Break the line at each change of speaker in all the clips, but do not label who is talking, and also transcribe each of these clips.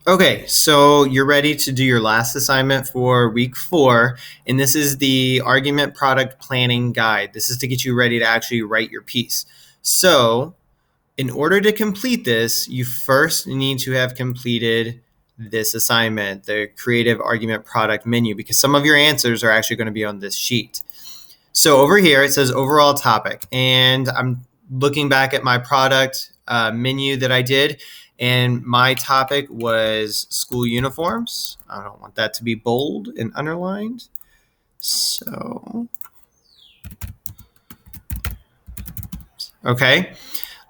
Okay, so you're ready to do your last assignment for week 4, and this is the argument product planning guide. This is to get you ready to actually write your piece. So, in order to complete this, you first need to have completed this assignment, the creative argument product menu, because some of your answers are actually going to be on this sheet. So over here, it says overall topic, and I'm looking back at my product menu that I did, and my topic was school uniforms. I don't want that to be bold and underlined. So, okay.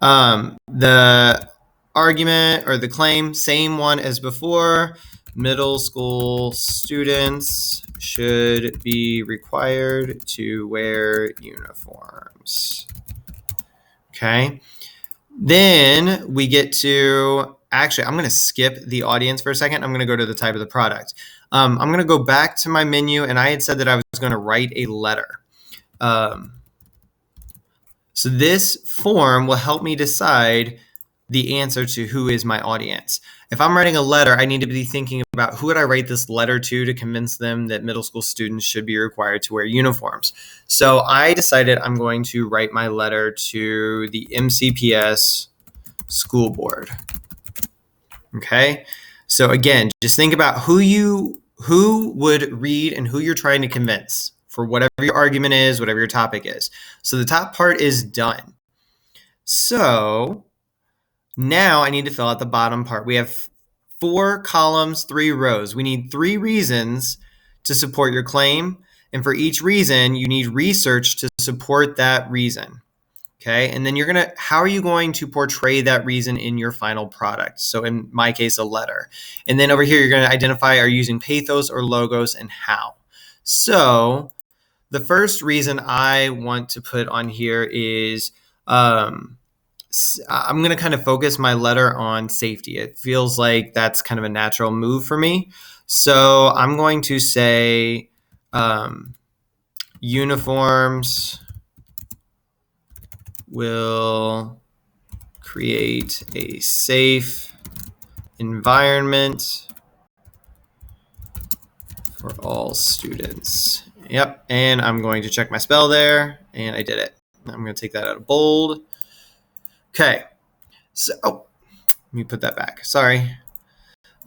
The argument or the claim, same one as before. Middle school students should be required to wear uniforms. Okay. Then we get to, actually, I'm going to skip the audience for a second. I'm going to go to the type of the product. I'm going to go back to my menu, and I had said that I was going to write a letter. So this form will help me decide the answer to who is my audience. If I'm writing a letter, I need to be thinking about who would I write this letter to convince them that middle school students should be required to wear uniforms. So I decided I'm going to write my letter to the MCPS school board. Okay. So again, just think about who would read and who you're trying to convince for whatever your argument is, whatever your topic is. So the top part is done. So now I need to fill out the bottom part. We have 4 columns, 3 rows. We need 3 reasons to support your claim. And for each reason, you need research to support that reason. Okay. And then how are you going to portray that reason in your final product? So in my case, a letter. And then over here, you're going to identify, are you using pathos or logos and how? So the first reason I want to put on here is, I'm going to kind of focus my letter on safety. It feels like that's kind of a natural move for me. So I'm going to say uniforms will create a safe environment for all students. Yep, and I'm going to check my spell there, and I did it. I'm going to take that out of bold. Okay, so let me put that back. Sorry.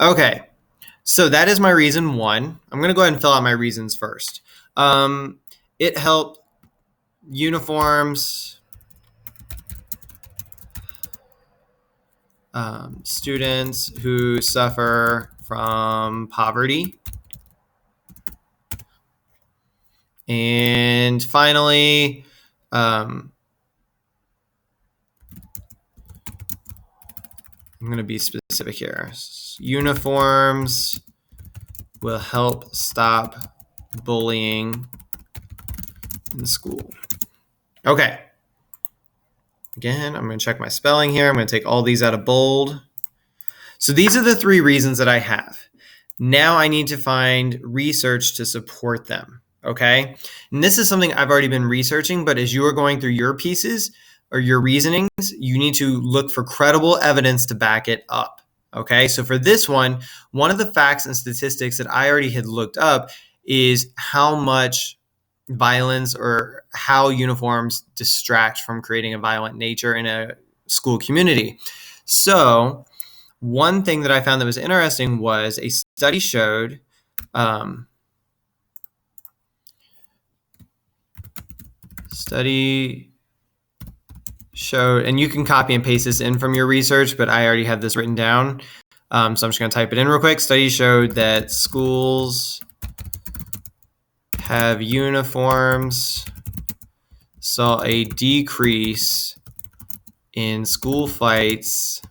Okay, so that is my reason 1. I'm going to go ahead and fill out my reasons first. It helped uniforms, students who suffer from poverty. And finally, I'm going to be specific here. Uniforms will help stop bullying in school. Okay. Again, I'm going to check my spelling here. I'm going to take all these out of bold. So these are the 3 reasons that I have. Now I need to find research to support them. Okay. And this is something I've already been researching, but as you are going through your pieces or your reasonings, you need to look for credible evidence to back it up. Okay. So for this one of the facts and statistics that I already had looked up is how much violence or how uniforms distract from creating a violent nature in a school community. So one thing that I found that was interesting was a study showed and you can copy and paste this in from your research, but I already have this written down. So I'm just going to type it in real quick. Study showed that schools have uniforms saw a decrease in school fights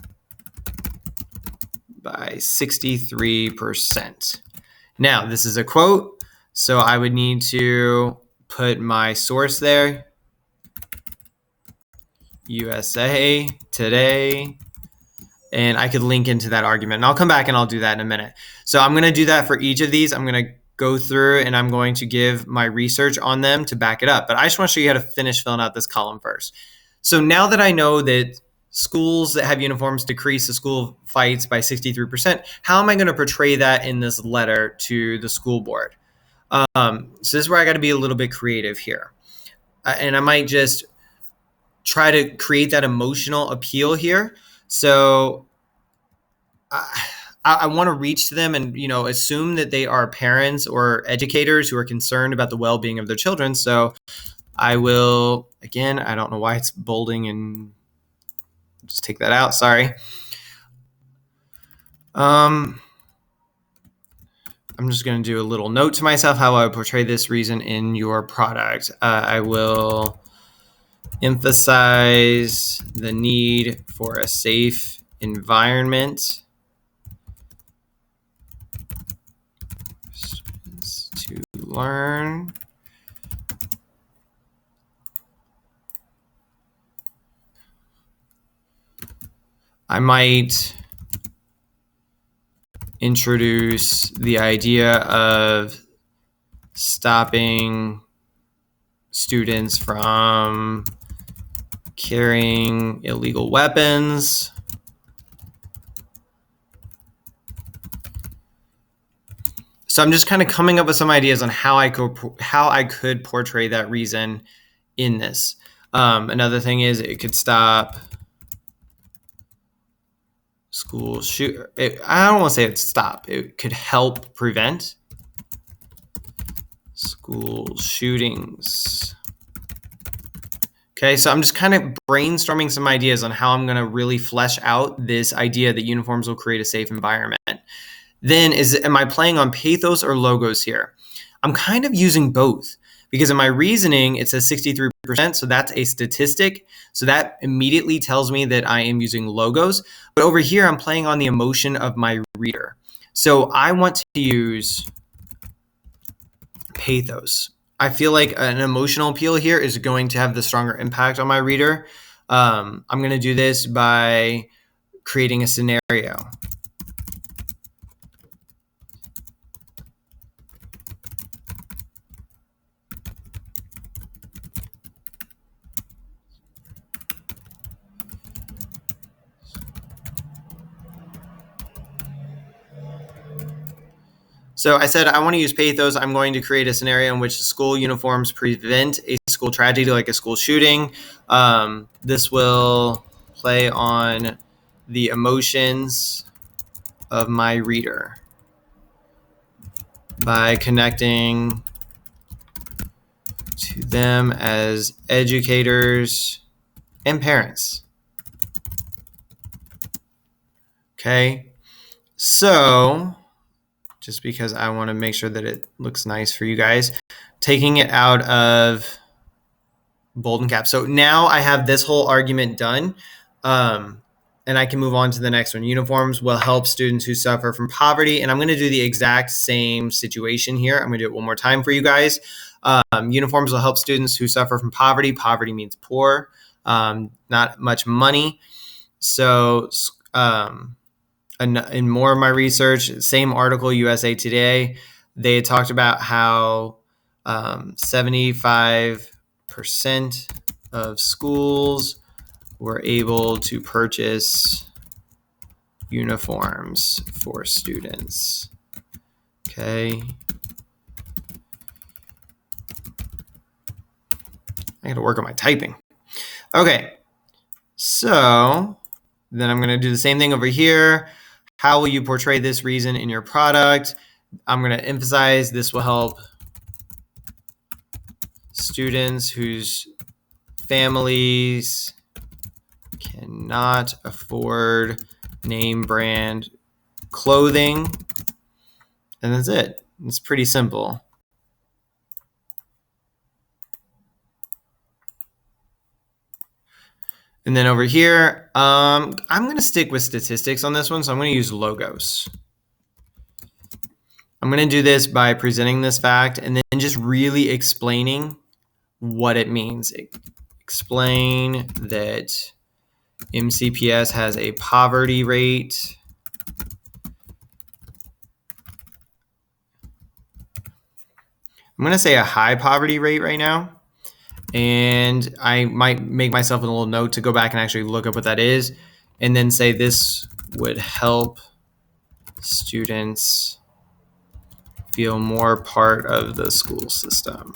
by 63%. Now, this is a quote, so I would need to put my source there. USA Today, and I could link into that argument. And I'll come back and I'll do that in a minute. So I'm going to do that for each of these. I'm going to go through and I'm going to give my research on them to back it up. But I just want to show you how to finish filling out this column first. So now that I know that schools that have uniforms decrease the school fights by 63%. How am I going to portray that in this letter to the school board? So this is where I got to be a little bit creative here. And I might just try to create that emotional appeal here. So I want to reach to them and, assume that they are parents or educators who are concerned about the well-being of their children. So I will, again, I don't know why it's bolding, and just take that out. Sorry. I'm just going to do a little note to myself how I would portray this reason in your product. I will emphasize the need for a safe environment to learn. I might introduce the idea of stopping students from carrying illegal weapons. So I'm just kind of coming up with some ideas on how I could portray that reason in this. Another thing is it could stop school shoot. I don't want to say it stop. It could help prevent school shootings. Okay, so I'm just kind of brainstorming some ideas on how I'm going to really flesh out this idea that uniforms will create a safe environment. Then am I playing on pathos or logos here? I'm kind of using both, because in my reasoning, it says 63%, so that's a statistic. So that immediately tells me that I am using logos. But over here, I'm playing on the emotion of my reader. So I want to use pathos. I feel like an emotional appeal here is going to have the stronger impact on my reader. I'm going to do this by creating a scenario. So I said I want to use pathos. I'm going to create a scenario in which school uniforms prevent a school tragedy, like a school shooting. This will play on the emotions of my reader by connecting to them as educators and parents. Okay, so just because I want to make sure that it looks nice for you guys, taking it out of bold and cap. So now I have this whole argument done, and I can move on to the next one. Uniforms will help students who suffer from poverty, and I'm going to do the exact same situation here. I'm going to do it one more time for you guys. Uniforms will help students who suffer from poverty. Poverty means poor, not much money. So in more of my research, same article, USA Today, they talked about how 75% of schools were able to purchase uniforms for students. Okay. I got to work on my typing. Okay. So then I'm going to do the same thing over here. How will you portray this reason in your product? I'm going to emphasize this will help students whose families cannot afford name brand clothing. And that's it. It's pretty simple. And then over here, I'm going to stick with statistics on this one. So I'm going to use logos. I'm going to do this by presenting this fact and then just really explaining what it means. Explain that MCPS has a poverty rate I'm going to say a high poverty rate right now. And I might make myself a little note to go back and actually look up what that is, and then say this would help students feel more part of the school system.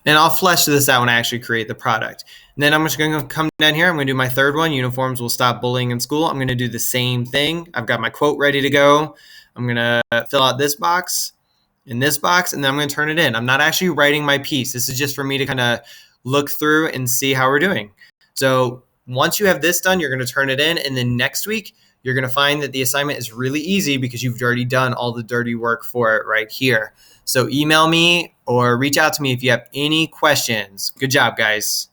And I'll flesh this out when I actually create the product. And then I'm just going to come down here. I'm going to do my third one. Uniforms will stop bullying in school. I'm going to do the same thing. I've got my quote ready to go. I'm going to fill out this box and this box, and then I'm going to turn it in. I'm not actually writing my piece. This is just for me to kind of look through and see how we're doing. So once you have this done, you're going to turn it in. And then next week, you're going to find that the assignment is really easy because you've already done all the dirty work for it right here. So email me or reach out to me if you have any questions. Good job, guys.